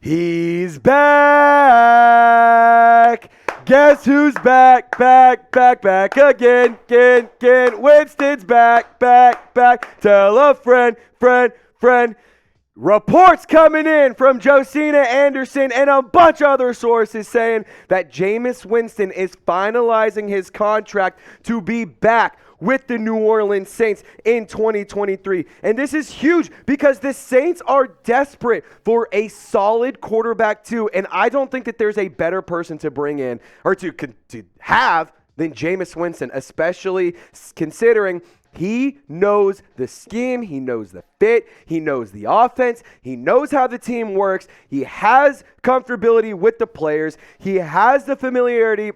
He's back. Guess who's back again. Winston's back. Tell a friend. Reports coming in from Josina Anderson and a bunch of other sources saying that Jameis Winston is finalizing his contract to be back with the New Orleans Saints in 2023. And this is huge because the Saints are desperate for a solid quarterback too. And I don't think that there's a better person to bring in or to have than Jameis Winston, especially considering he knows the scheme, he knows the fit, he knows the offense, he knows how the team works, he has comfortability with the players, he has the familiarity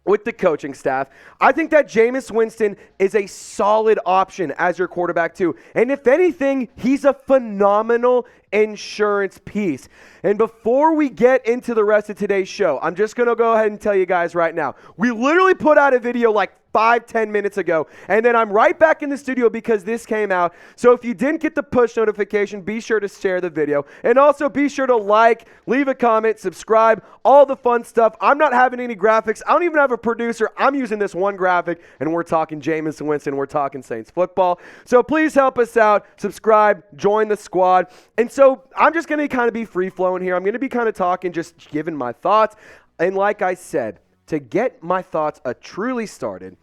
with the coaching staff. I think that Jameis Winston is a solid option as your quarterback too. And if anything, he's a phenomenal insurance piece. And before we get into the rest of today's show, I'm just going to go ahead and tell you guys right now. We literally put out a video like 5-10 minutes ago, and then I'm right back in the studio because this came out. So if you didn't get the push notification, be sure to share the video, and also be sure to like, leave a comment, subscribe, all the fun stuff. I'm not having any graphics. I don't even have a producer. I'm using this one graphic, and we're talking Jameis Winston. We're talking Saints football. So please help us out. Subscribe, join the squad. And so I'm just going to kind of be free-flowing here. I'm going to be kind of talking, just giving my thoughts. And like I said, to get my thoughts truly started,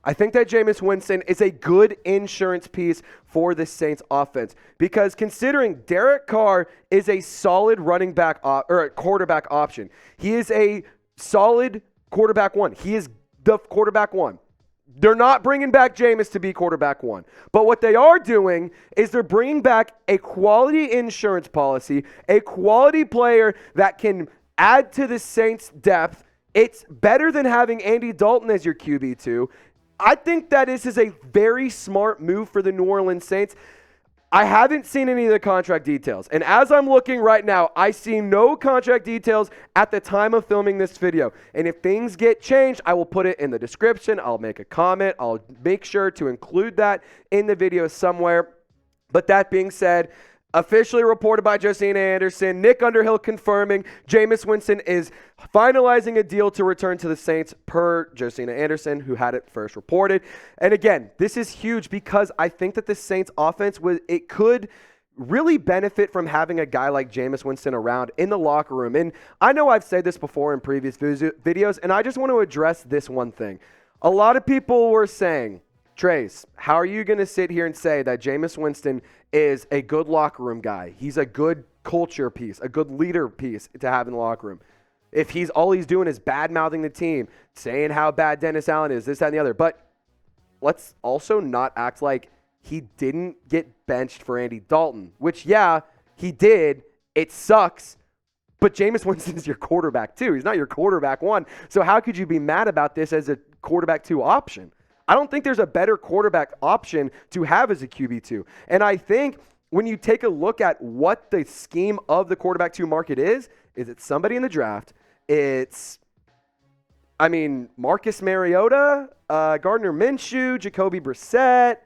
I think that Jameis Winston is a good insurance piece for the Saints offense because considering Derek Carr is a solid running back or a quarterback option, he is a solid quarterback one. He is the quarterback one. They're not bringing back Jameis to be quarterback one. But what they are doing is they're bringing back a quality insurance policy, a quality player that can add to the Saints' depth. It's better than having Andy Dalton as your QB2. I think that this is a very smart move for the New Orleans Saints. I haven't seen any of the contract details. And as I'm looking right now, I see no contract details at the time of filming this video. And if things get changed, I will put it in the description. I'll make a comment. I'll make sure to include that in the video somewhere. But that being said, officially reported by Josina Anderson, Nick Underhill confirming Jameis Winston is finalizing a deal to return to the Saints per Josina Anderson, who had it first reported. And again, this is huge because I think that the Saints offense could really benefit from having a guy like Jameis Winston around in the locker room. And I know I've said this before in previous videos, and I just want to address this one thing. A lot of people were saying, Trace, how are you going to sit here and say that Jameis Winston is a good locker room guy? He's a good culture piece, a good leader piece to have in the locker room. If all he's doing is bad-mouthing the team, saying how bad Dennis Allen is, this, that, and the other. But let's also not act like he didn't get benched for Andy Dalton, which, yeah, he did. It sucks. But Jameis Winston's your quarterback, too. He's not your quarterback one. So how could you be mad about this as a quarterback two option? I don't think there's a better quarterback option to have as a QB2. And I think when you take a look at what the scheme of the quarterback two market is it somebody in the draft? It's, Marcus Mariota, Gardner Minshew, Jacoby Brissett.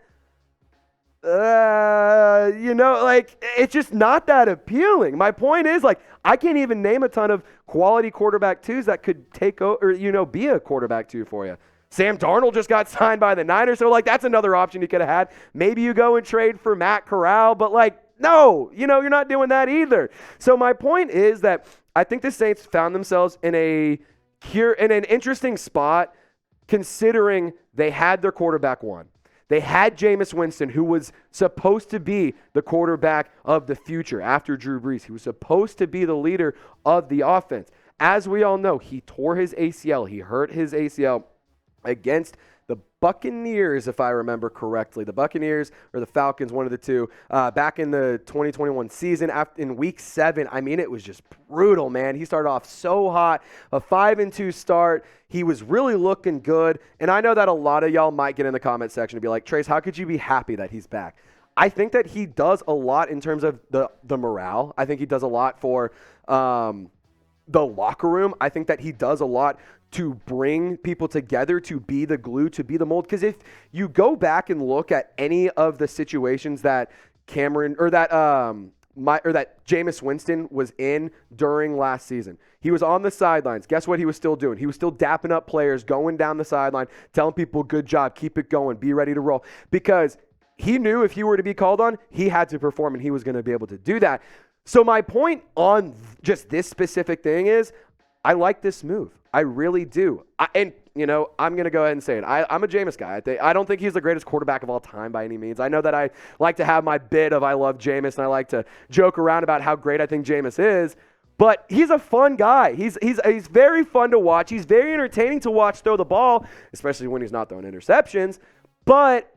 It's just not that appealing. My point is, I can't even name a ton of quality quarterback twos that could take over, be a quarterback two for you. Sam Darnold just got signed by the Niners, so that's another option you could have had. Maybe you go and trade for Matt Corral, but no, you're not doing that either. So my point is that I think the Saints found themselves in an interesting spot considering they had their quarterback one. They had Jameis Winston, who was supposed to be the quarterback of the future after Drew Brees. He was supposed to be the leader of the offense. As we all know, he tore his ACL. He hurt his ACL against the Buccaneers, if I remember correctly. The Buccaneers or the Falcons, one of the two, back in the 2021 season in week 7. It was just brutal, man. He started off so hot, a 5-2 start. He was really looking good. And I know that a lot of y'all might get in the comment section and be like, Trace, how could you be happy that he's back? I think that he does a lot in terms of the morale. I think he does a lot for the locker room. I think that he does a lot to bring people together, to be the glue, to be the mold. Because if you go back and look at any of the situations that that Jameis Winston was in during last season. He was on the sidelines. Guess what he was still doing? He was still dapping up players, going down the sideline, telling people, good job, keep it going, be ready to roll. Because he knew if he were to be called on, he had to perform, and he was going to be able to do that. So my point on just this specific thing is, I like this move. I really do. I'm going to go ahead and say it. I'm a Jameis guy. I don't think he's the greatest quarterback of all time by any means. I know that I like to have my bit of I love Jameis, and I like to joke around about how great I think Jameis is. But he's a fun guy. He's very fun to watch. He's very entertaining to watch throw the ball, especially when he's not throwing interceptions. But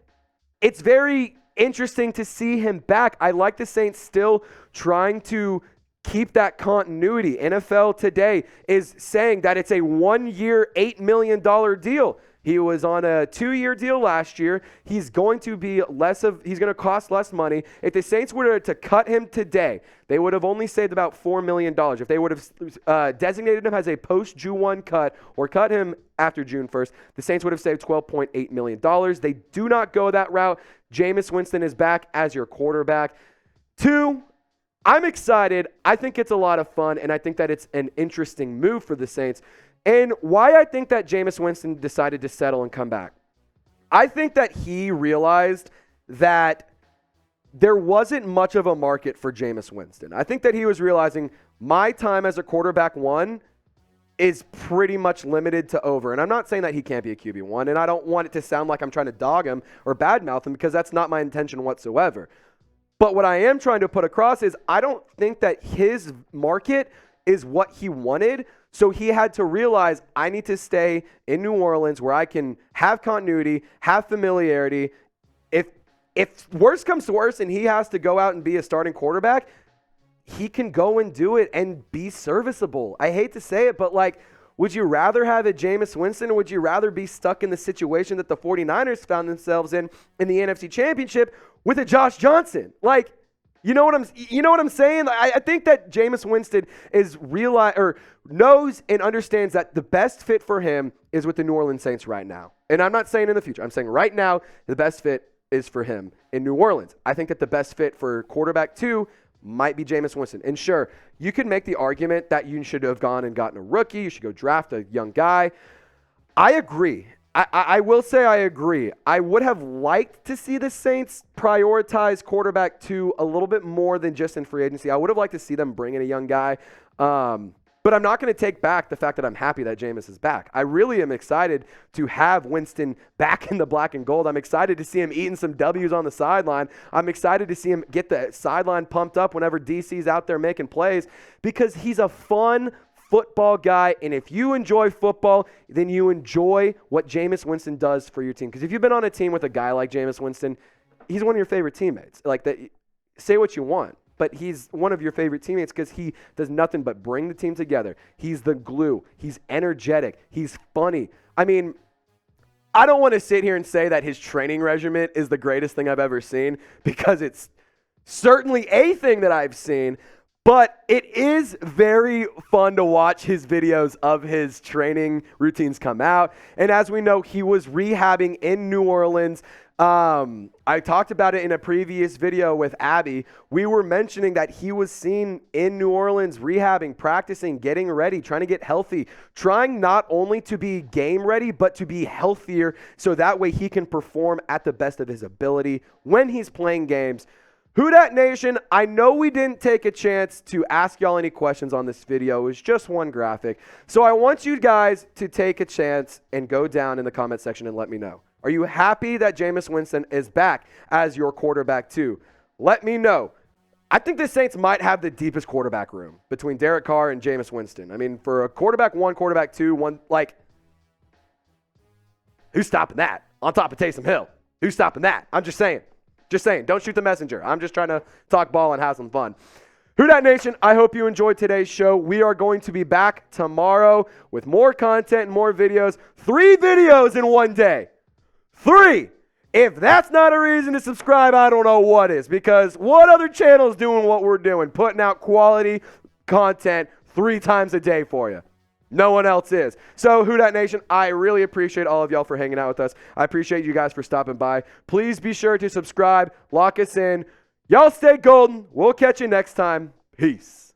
it's very interesting to see him back. I like the Saints still trying to keep that continuity. NFL Today is saying that it's a 1-year, $8 million deal. He was on a 2-year deal last year. He's going to be he's going to cost less money. If the Saints were to cut him today, they would have only saved about $4 million. If they would have designated him as a post-June 1 cut or cut him after June 1st, the Saints would have saved $12.8 million. They do not go that route. Jameis Winston is back as your quarterback. 2, I'm excited. I think it's a lot of fun, and I think that it's an interesting move for the Saints. And why I think that Jameis Winston decided to settle and come back. I think that he realized that there wasn't much of a market for Jameis Winston. I think that he was realizing my time as a quarterback 1 is pretty much limited to over. And I'm not saying that he can't be a QB1, and I don't want it to sound like I'm trying to dog him or badmouth him, because that's not my intention whatsoever. But what I am trying to put across is I don't think that his market is what he wanted. So he had to realize, I need to stay in New Orleans where I can have continuity, have familiarity. If worse comes to worse and he has to go out and be a starting quarterback, he can go and do it and be serviceable. I hate to say it, but would you rather have a Jameis Winston, or would you rather be stuck in the situation that the 49ers found themselves in the NFC Championship with a Josh Johnson? You know what I'm saying? I think that Jameis Winston knows and understands that the best fit for him is with the New Orleans Saints right now. And I'm not saying in the future. I'm saying right now the best fit is for him in New Orleans. I think that the best fit for quarterback 2 might be Jameis Winston. And sure, you could make the argument that you should have gone and gotten a rookie. You should go draft a young guy. I agree. I will say I agree. I would have liked to see the Saints prioritize quarterback 2 a little bit more than just in free agency. I would have liked to see them bring in a young guy. But I'm not going to take back the fact that I'm happy that Jameis is back. I really am excited to have Winston back in the black and gold. I'm excited to see him eating some W's on the sideline. I'm excited to see him get the sideline pumped up whenever DC's out there making plays, because he's a fun football guy, and if you enjoy football, then you enjoy what Jameis Winston does for your team. Because if you've been on a team with a guy like Jameis Winston, he's one of your favorite teammates. Say what you want, but he's one of your favorite teammates because he does nothing but bring the team together. He's the glue. He's energetic. He's funny. I mean, I don't want to sit here and say that his training regimen is the greatest thing I've ever seen, because it's certainly a thing that I've seen. But it is very fun to watch his videos of his training routines come out. And as we know, he was rehabbing in New Orleans. I talked about it in a previous video with Abby. We were mentioning that he was seen in New Orleans rehabbing, practicing, getting ready, trying to get healthy, trying not only to be game ready, but to be healthier so that way he can perform at the best of his ability when he's playing games. Who Dat Nation, I know we didn't take a chance to ask y'all any questions on this video. It was just one graphic. So I want you guys to take a chance and go down in the comment section and let me know. Are you happy that Jameis Winston is back as your quarterback 2? Let me know. I think the Saints might have the deepest quarterback room between Derek Carr and Jameis Winston. I mean, for a quarterback 1, quarterback 2, who's stopping that? On top of Taysom Hill. Who's stopping that? I'm just saying. Just saying, don't shoot the messenger. I'm just trying to talk ball and have some fun. Who Dat Nation, I hope you enjoyed today's show. We are going to be back tomorrow with more content and more videos. 3 videos in one day. 3. If that's not a reason to subscribe, I don't know what is. Because what other channel is doing what we're doing? Putting out quality content 3 times a day for you. No one else is. So, Who Dat Nation, I really appreciate all of y'all for hanging out with us. I appreciate you guys for stopping by. Please be sure to subscribe, lock us in. Y'all stay golden. We'll catch you next time. Peace.